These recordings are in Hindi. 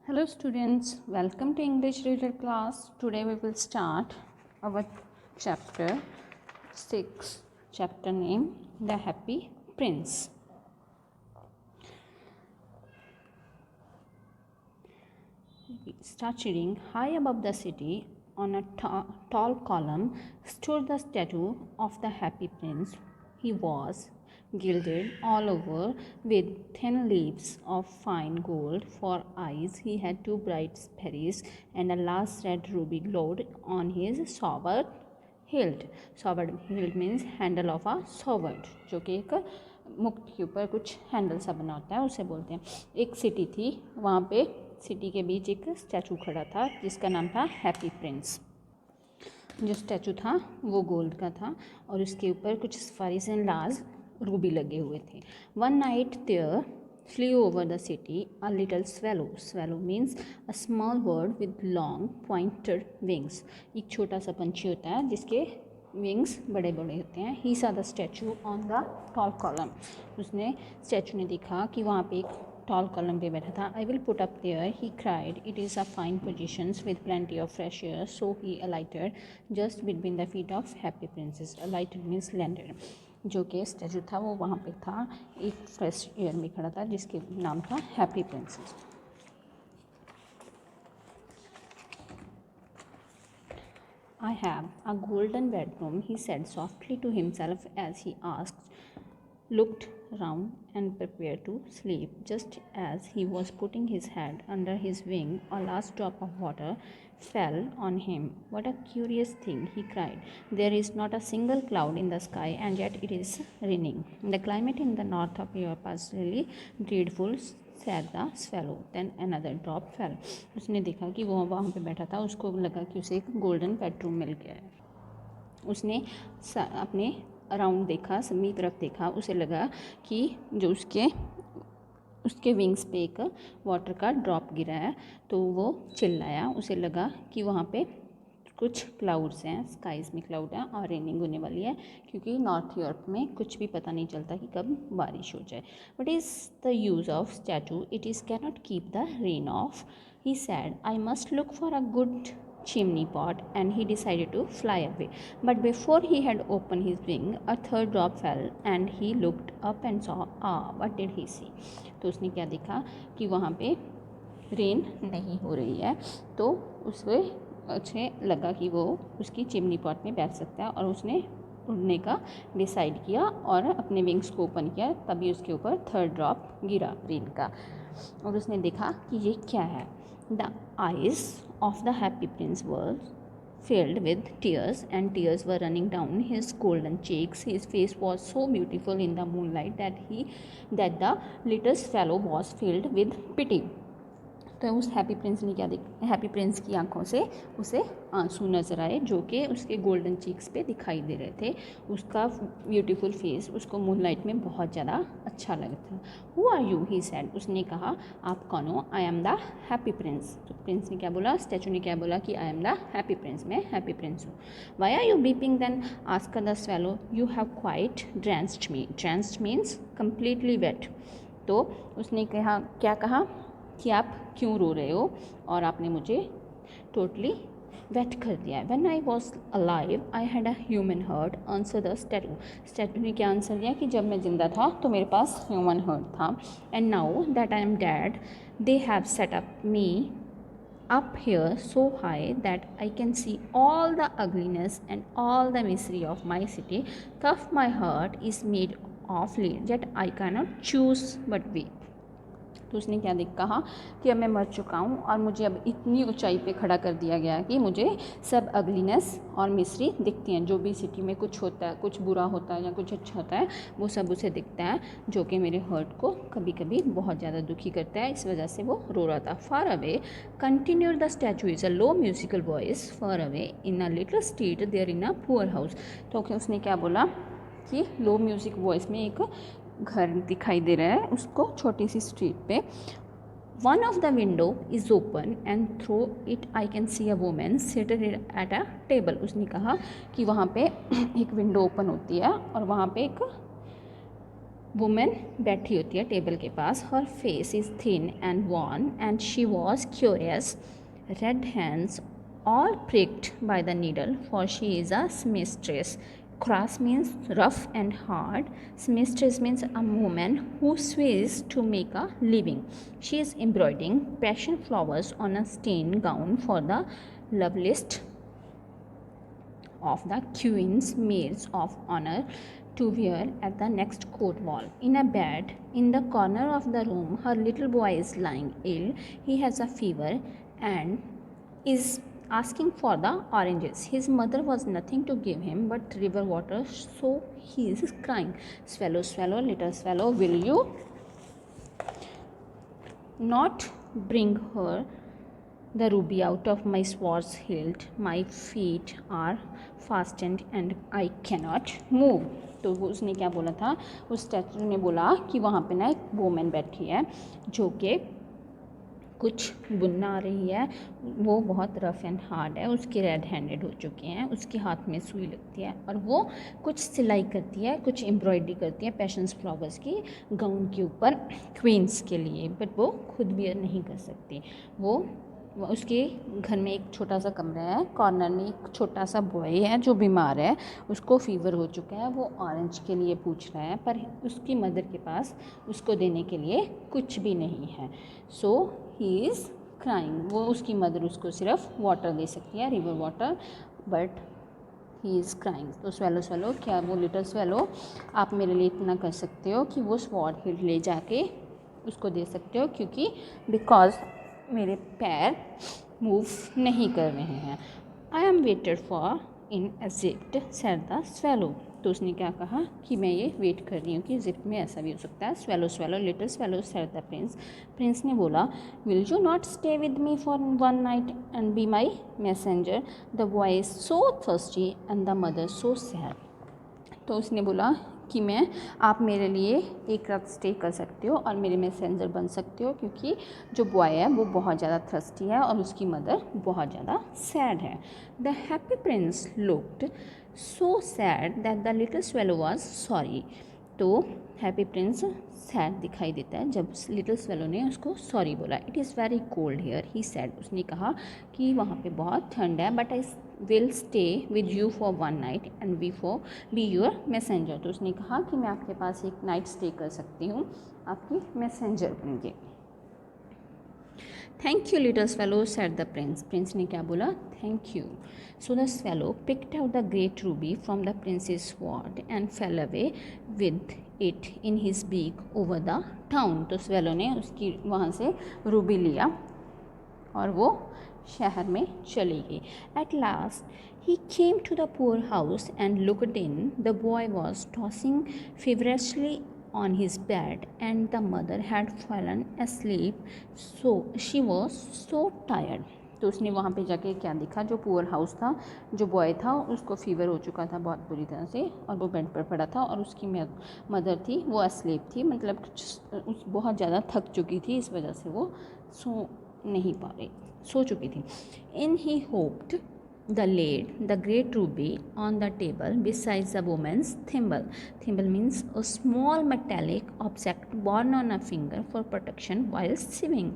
Hello students, welcome to English Reader class. Today we will start our chapter 6, chapter name The Happy Prince. We start reading. High above the city, on a tall column, stood the statue of the Happy Prince. He was gilded all over with thin leaves of fine gold for eyes. He had two bright sparrows and a large red ruby glowed on his sword hilt. Sword hilt means handle of a sword, जो कि एक मुक्त के ऊपर कुछ हैंडल सा बना होता है, उसे बोलते हैं. एक सिटी थी, वहाँ पे सिटी के बीच एक स्टैचू खड़ा था जिसका नाम था हैप्पी प्रिंस. जो स्टैचू था वो गोल्ड का था और उसके ऊपर कुछ सफारीज एंड लार्ज रूबी लगे हुए थे. One night there flew over the city a little swallow. Swallow means a small bird with long pointed wings. एक छोटा सा पंछी होता है जिसके विंग्स बड़े बड़े होते हैं. ही saw the statue on the tall column. उसने स्टैचू ने देखा कि वहाँ पे एक टॉल कॉलम पे बैठा था. I will put up there, he cried. It is a fine position with plenty of fresh air. So he alighted just between the feet of Happy Princess. Alighted means landed. जो कि स्टैचू था वो वहाँ पे था, एक फ्रेश एयर में खड़ा था जिसके नाम था happy princess. I have a golden bedroom, he said softly to himself as he looked round and prepared to sleep. Just as he was putting his head under his wing, a last drop of water fell on him. What a curious thing, he cried. There is not a single cloud in the sky, and yet it is raining. The climate in the north of Europe is really dreadful, said the swallow. Then another drop fell. उसने देखा कि वो वहाँ पे बैठा था, उसको लगा कि उसे एक गोल्डन बेडरूम मिल गया है. उसने अपने अराउंड देखा, सभी तरफ देखा. उसे लगा कि जो उसके विंग्स पे एक वाटर का ड्रॉप गिरा है, तो वो चिल्लाया. उसे लगा कि वहाँ पे कुछ क्लाउड्स हैं, स्काइज़ में क्लाउड है और रेनिंग होने वाली है, क्योंकि नॉर्थ यूरोप में कुछ भी पता नहीं चलता कि कब बारिश हो जाए. What is the use of statute, it is cannot keep the rain of, he sad. I must look for a good chimney pot, and he decided to fly away. But before he had opened his wing, a third drop fell and he looked up and saw, what did he see? तो उसने क्या देखा कि वहाँ पे रेन नहीं हो रही है. तो उसे लगा कि वो उसकी चिमनी पॉट में बैठ सकता है और उसने उड़ने का डिसाइड किया और अपने विंग्स को ओपन किया. तभी उसके ऊपर थर्ड ड्रॉप गिरा रेन का और उसने देखा कि ये क्या है. The eyes of the Happy Prince were filled with tears, and tears were running down his golden cheeks. His face was so beautiful in the moonlight that the little swallow was filled with pity. तो उस हैप्पी प्रिंस ने क्या देखा, हैप्पी प्रिंस की आंखों से उसे आंसू नज़र आए जो कि उसके गोल्डन चीक्स पे दिखाई दे रहे थे. उसका ब्यूटीफुल फेस उसको मूनलाइट में बहुत ज़्यादा अच्छा लगता था. Who are you, he said. उसने कहा आप कौन हो. I am the happy prince. तो प्रिंस ने क्या बोला, स्टैचू ने क्या बोला कि I am the happy prince, मैं हैप्पी प्रिंस हूँ. Why are you weeping then, asked the swallow. You have quite drenched me. Drenched means completely wet. तो उसने कहा, क्या कहा कि आप क्यों रो रहे हो और आपने मुझे टोटली वेट कर दिया है. When I was alive I had a human heart, answer the statue. Statue ने क्या आंसर दिया कि जब मैं जिंदा था तो मेरे पास ह्यूमन हार्ट था. And now that I am dead they have set up me up here so high that I can see all the ugliness and all the misery of my city. Tough my heart is made of lead, yet I cannot choose but weep. तो उसने क्या कहा कि अब मैं मर चुका हूँ और मुझे अब इतनी ऊंचाई पे खड़ा कर दिया गया कि मुझे सब अगलीनेस और मिस्री दिखती हैं. जो भी सिटी में कुछ होता है, कुछ बुरा होता है या कुछ अच्छा होता है, वो सब उसे दिखता है, जो कि मेरे हर्ट को कभी कभी बहुत ज़्यादा दुखी करता है. इस वजह से वो रो रहा था. Far away continued the statue is a low musical voice. Far away in a little street there in a poor house. तो उसने क्या बोला कि लो म्यूज़िक वॉइस में एक घर दिखाई दे रहा है उसको छोटी सी स्ट्रीट पे. One of the window is open and through it I can see a women seated at a table. उसने कहा कि वहाँ पे एक विंडो ओपन होती है और वहाँ पे एक वुमेन बैठी होती है टेबल के पास. Her face is thin and worn and she was curious. Red hands all pricked by the needle, for she is a seamstress. Crass means rough and hard. Seamstress means a woman who sews to make a living. She is embroidering passion flowers on a stained gown for the loveliest of the queen's maids of honor to wear at the next court ball. In a bed in the corner of the room, her little boy is lying ill. He has a fever and is asking for the oranges. His mother was nothing to give him but river water, so he is crying. Swallow, swallow, little swallow, will you not bring her the ruby out of my sword's hilt? My feet are fastened and I cannot move. तो उसने क्या बोला था, उस स्टैचू ने बोला कि वहाँ पे ना एक वोमेन बैठी है जो कि कुछ बुनना आ रही है. वो बहुत रफ़ एंड हार्ड है, उसके रेड हैंडेड हो चुके हैं, उसके हाथ में सुई लगती है और वो कुछ सिलाई करती है, कुछ एम्ब्रॉयडरी करती है पैशंस फ्लावर्स की गाउन के ऊपर क्वींस के लिए. बट वो खुद भी नहीं कर सकती. वो उसके घर में एक छोटा सा कमरा है, कॉर्नर में एक छोटा सा बॉय है जो बीमार है, उसको फीवर हो चुका है. वो ऑरेंज के लिए पूछ रहा है पर उसकी मदर के पास उसको देने के लिए कुछ भी नहीं है. सो ही इज़ क्राइंग. वो उसकी मदर उसको सिर्फ वाटर दे सकती है, river water, but he is crying. तो स्वेलो स्वेलो, क्या वो लिटिल स्वेलो आप मेरे लिए इतना कर सकते हो कि वो स्वॉर्ड हिल ले जाके उसको दे सकते हो, क्योंकि बिकॉज मेरे पैर मूव नहीं कर रहे हैं. I am waited for in Egypt said the swallow. तो उसने क्या कहा कि मैं ये वेट कर रही हूँ कि इजिप्ट में ऐसा भी हो सकता है. Swallow swallow, little swallow said the prince. Prince ने बोला, will you not stay with me for one night and be my messenger? The boy is so thirsty and the mother so sad. तो उसने बोला कि आप मेरे लिए एक रात स्टे कर सकते हो और मेरे मैसेंजर बन सकते हो, क्योंकि जो बॉय है वो बहुत ज़्यादा थर्स्टी है और उसकी मदर बहुत ज़्यादा सैड है. The happy Prince looked so sad that the little swallow was sorry. तो हैप्पी प्रिंस सैड दिखाई देता है जब लिटिल स्वेलो ने उसको सॉरी बोला. It is very cold here he sad. उसने कहा कि वहाँ पे बहुत ठंड है, but I will stay with you for one night and be your messenger. तो उसने कहा कि मैं आपके पास एक नाइट स्टे कर सकती हूँ, आपकी मैसेंजर बन के. Thank you little swallow said the prince. Prince ने क्या बोला, thank you. So the swallow picked out the great ruby from the prince's sword and fell away with it in his beak over the town. तो स्वेलो ने उसकी वहाँ से रूबी लिया और वो शहर में चली गई. At last he came to the poor house and looked in. The boy was tossing feverishly on his bed and the mother had fallen asleep, so she was so tired. तो उसने वहाँ पे जाके क्या देखा, जो पुअर हाउस था, जो बॉय था उसको फीवर हो चुका था बहुत बुरी तरह से और वो बेड पर पड़ा था और उसकी मदर थी वो अस्लीप थी, मतलब बहुत ज़्यादा थक चुकी थी, इस वजह से वो सो नहीं पा रही, सो चुकी थी. इन ही hoped the laid the great ruby on the table besides the woman's thimble. Thimble means a small metallic object worn on a finger for protection while sewing.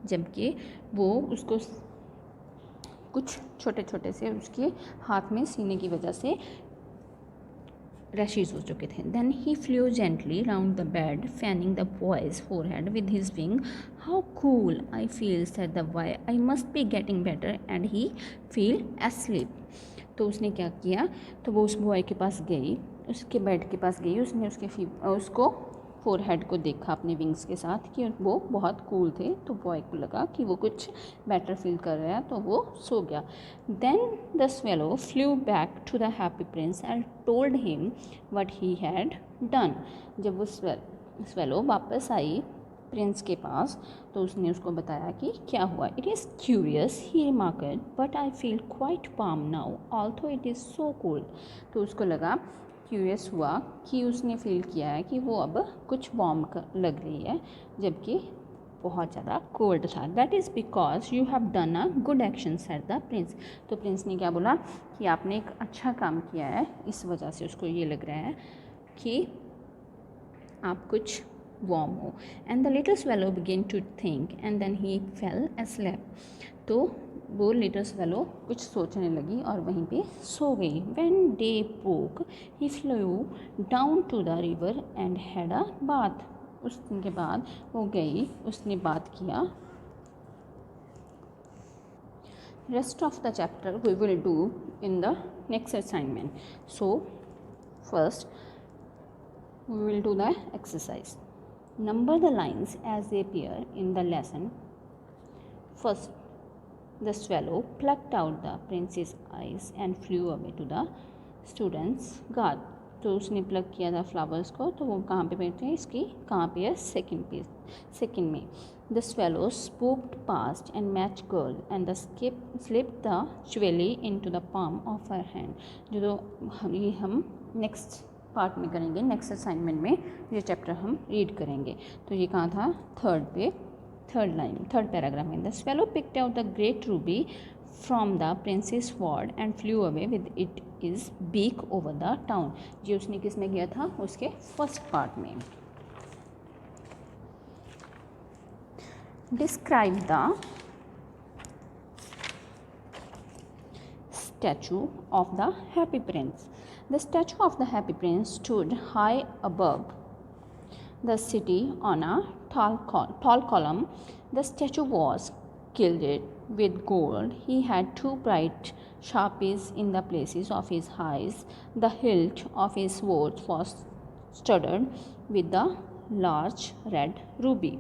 जबकि वो उसको कुछ छोटे छोटे से उसके हाथ में सीने की वजह से रैशेज हो चुके थे. Then he flew gently round the bed fanning the boy's forehead with his wing. How cool I feel said the boy, I must be getting better and he feel asleep. तो उसने क्या किया, तो वो उस बॉय के पास गई, उसके बेड के पास गई, उसने उसको फोरहेड को देखा अपने विंग्स के साथ कि वो बहुत कूल थे. तो बॉय को लगा कि वो कुछ बेटर फील कर रहा है, तो वो सो गया. Then the swallow flew back to the happy prince and told him what he had done. जब वो स्वेलो वापस आई प्रिंस के पास तो उसने उसको बताया कि क्या हुआ. It is curious he remarked, but I feel quite warm now although it is so cold. तो उसको लगा, क्यूरियस हुआ कि उसने फील किया है कि वो अब कुछ वार्म लग रही है जबकि बहुत ज़्यादा कोल्ड था. That is because you have done a good action said the Prince. तो प्रिंस ने क्या बोला कि आपने एक अच्छा काम किया है, इस वजह से उसको ये लग रहा है कि आप कुछ वार्म हो। And the little swallow begin to think and then he fell asleep। तो वो लिटिल स्वेलो कुछ सोचने लगी और वहीं पे सो गई। When day broke he flew down to the river and had a bath. उस दिन के बाद वो गई, उसने बात किया। Rest of the chapter we will do in the next assignment. So first we will do the exercise. Number the lines as they appear in the lesson. First, the swallow plucked out the prince's eyes and flew away to the student's garden. तो उसने प्लग किया था फ्लावर्स को, तो वो कहाँ पे बैठे हैं, इसकी कहाँ पे है, सेकंड में। The swallow spooked past and matched girl and the slipped the jewelry into the palm of her hand। जो ये हम नेक्स्ट पार्ट में करेंगे, नेक्स्ट असाइनमेंट में ये चैप्टर हम रीड करेंगे। तो ये कहाँ था, थर्ड पैराग्राफ में। The swallow picked out the great ruby from the prince's sword and flew away with it is beak over the town। ये उसने किस में किया था, उसके फर्स्ट पार्ट में। Describe the statue of the Happy Prince। The statue of the Happy Prince stood high above the city on a tall column. The statue was gilded with gold. He had two bright sharpies in the places of his eyes. The hilt of his sword was studded with a large red ruby।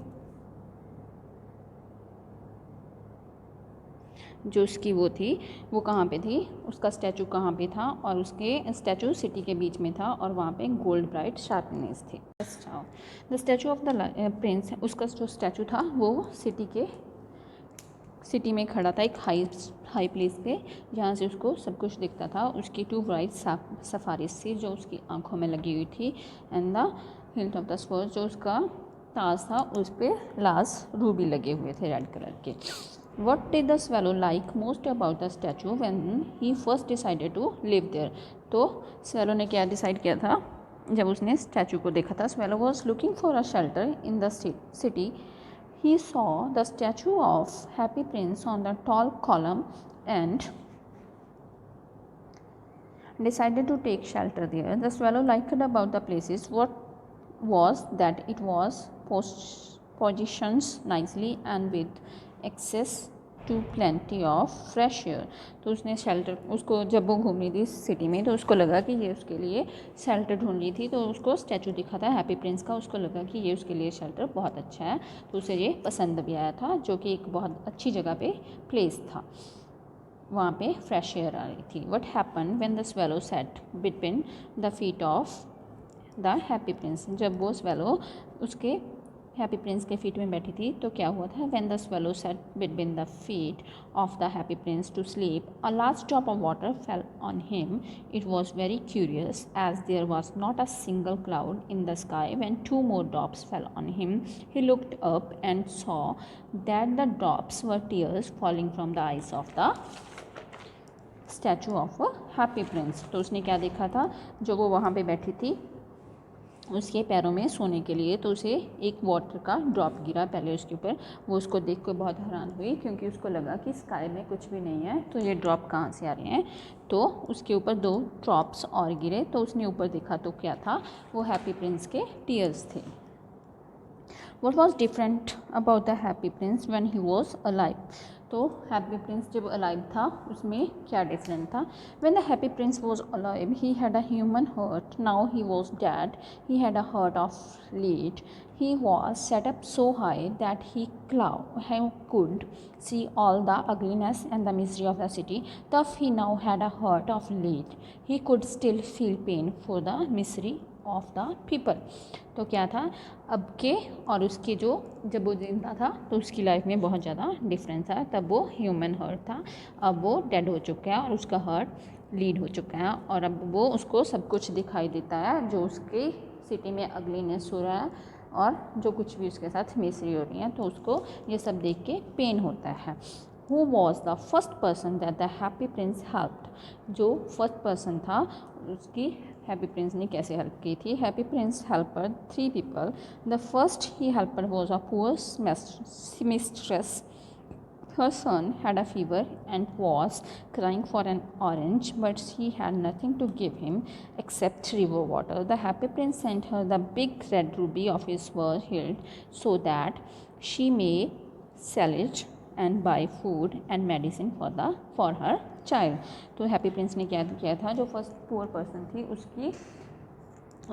जो उसकी वो थी, वो कहाँ पे थी, उसका स्टैचू कहाँ पे था, और उसके स्टैचू सिटी के बीच में था और वहाँ पे गोल्ड ब्राइट शार्पनेस थी। The statue of the Prince, उसका जो स्टैचू था वो सिटी में खड़ा था, एक हाई प्लेस पे, जहाँ से उसको सब कुछ दिखता था। उसकी टू ब्राइट सफारिस थी जो उसकी आंखों में लगी हुई थी। And the hilt of the sword, जो उसका ताज था उस पर लास्ट रूबी लगे हुए थे रेड कलर के। What did the swallow like most about the statue when he first decided to live there? तो swallow ने क्या डिसाइड किया था जब उसने स्टैचू को देखा था। Swallow was looking for a shelter in the city. He saw the statue of Happy Prince on the tall column and decided to take shelter there. The swallow liked about the places what was that it was positioned nicely and with access to plenty of fresh air. तो उसने शेल्टर, उसको जब वो घूम रही थी सिटी में तो उसको लगा कि ये उसके लिए शेल्टर ढूंढ रही थी। तो उसको स्टैचू दिखा था हैप्पी प्रिंस का, उसको लगा कि ये उसके लिए शेल्टर बहुत अच्छा है, तो उसे ये पसंद भी आया था, जो कि एक बहुत अच्छी जगह पे प्लेस था, वहाँ पे फ्रेश एयर आ रही थी। What happen when the swallow sat between the feet of the happy prince। जब वो swallow उसके हैप्पी प्रिंस के फीट में बैठी थी तो क्या हुआ था। When the swallow sat between the feet of the happy prince to sleep, a large drop of water fell on him. It was very curious as there was not a single cloud in the sky when two more drops fell on him. He looked up and saw that the drops were tears falling from the eyes of the statue of a happy prince। तो उसने क्या देखा था, जो वो वहाँ पे बैठी थी उसके पैरों में सोने के लिए, तो उसे एक वाटर का ड्रॉप गिरा पहले उसके ऊपर। वो उसको देख कर बहुत हैरान हुई क्योंकि उसको लगा कि स्काई में कुछ भी नहीं है, तो ये ड्रॉप कहाँ से आ रहे हैं। तो उसके ऊपर 2 ड्रॉप्स और गिरे, तो उसने ऊपर देखा तो क्या था, वो हैप्पी प्रिंस के टीयर्स थे। What was different about the happy prince when he was alive? तो हैप्पी प्रिंस जब अलाइव था उसमें क्या डिफरेंट था। When the happy prince was alive, he had a human heart. Now he was dead. He had a heart of lead. He was set up so high that he could see all the ugliness and the misery of the city. Thus he now had a heart of lead. He could still feel pain for the misery of the people. तो क्या था, अब के और उसके जो जब वो जिंदा था तो उसकी लाइफ में बहुत ज़्यादा डिफरेंस था। तब वो ह्यूमन हार्ट था, अब वो डेड हो चुका है और उसका हार्ट लीड हो चुका है, और अब वो उसको सब कुछ दिखाई देता है जो उसकी सिटी में अगलीनेस हो रहा है और जो कुछ भी उसके साथ मिसरी हो रही है, तो उसको ये सब देख के पेन होता है। Who was the first person that the happy prince helped? जो फर्स्ट पर्सन था उसकी हैप्पी प्रिंस ने कैसे हेल्प की थी. Happy prince helper 3 people. The first he helped was a poor mistress. Her son had a fever and was crying for an orange, but she had nothing to give him except river water. The happy prince sent her the big red ruby of his hilt so that she may sell it and buy food and medicine for her child. तो हैप्पी प्रिंस ने क्या किया था, जो फर्स्ट पुअर पर्सन थी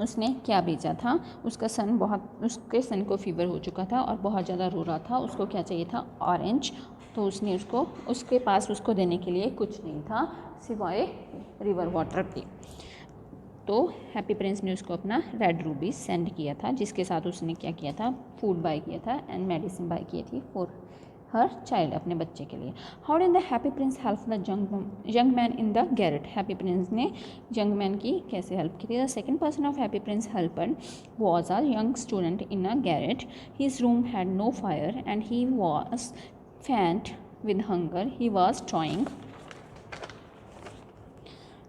उसने क्या बेचा था, उसके सन को फीवर हो चुका था और बहुत ज़्यादा रो रहा था. उसको क्या चाहिए था, ऑरेंज. तो उसने उसके पास उसको देने के लिए कुछ नहीं था सिवाय रिवर वाटर के. तो हैप्पी प्रिंस ने उसको अपना रेड रूबी सेंड किया था, जिसके साथ उसने क्या किया था, फूड बाय किया था एंड मेडिसिन बाय की थी फॉर हर चाइल्ड, अपने बच्चे के लिए. How did the happy prince help the young man in the garret. Happy prince ने यंग मैन की कैसे हेल्प की थी. The second person of happy prince helper was a young student in a garret. His room had no fire and he was faint with hunger. He was trying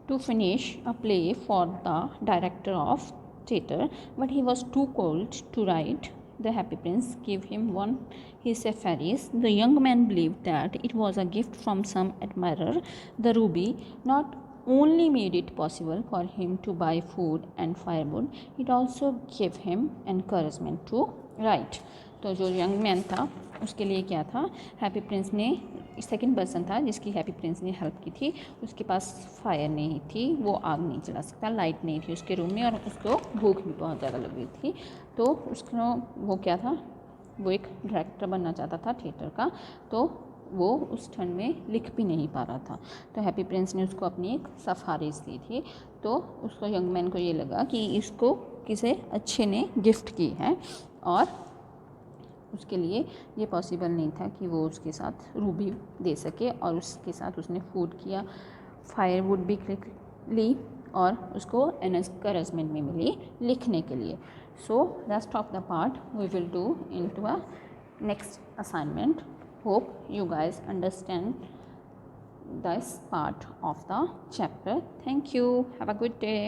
to finish a play for the director of theatre, but he was too cold to write. The happy prince gave him one his fairies. The young man believed that it was a gift from some admirer. The ruby not only made it possible for him to buy food and firewood, it also gave him encouragement to write. तो जो यंग मैन था उसके लिए क्या था, हैप्पी प्रिंस ने, सेकंड पर्सन था जिसकी हैप्पी प्रिंस ने हेल्प की थी. उसके पास फायर नहीं थी, वो आग नहीं जला सकता, लाइट नहीं थी उसके रूम में और उसको भूख भी बहुत ज़्यादा लगी थी. तो उसको वो क्या था, वो एक डायरेक्टर बनना चाहता था थिएटर का. तो वो उस ठंड में लिख भी नहीं पा रहा था. तो हैप्पी प्रिंस ने उसको अपनी एक सिफारिश दी थी. तो उसको यंग मैन को ये लगा कि इसको किसी अच्छे ने गिफ्ट की है और उसके लिए ये पॉसिबल नहीं था कि वो उसके साथ रूबी दे सके. और उसके साथ उसने फूड किया, फायरवुड भी ली और उसको एनकरेजमेंट में मिली लिखने के लिए. So rest of the part we will do into a next assignment. Hope you guys understand this part of the chapter. Thank you. Have a good day.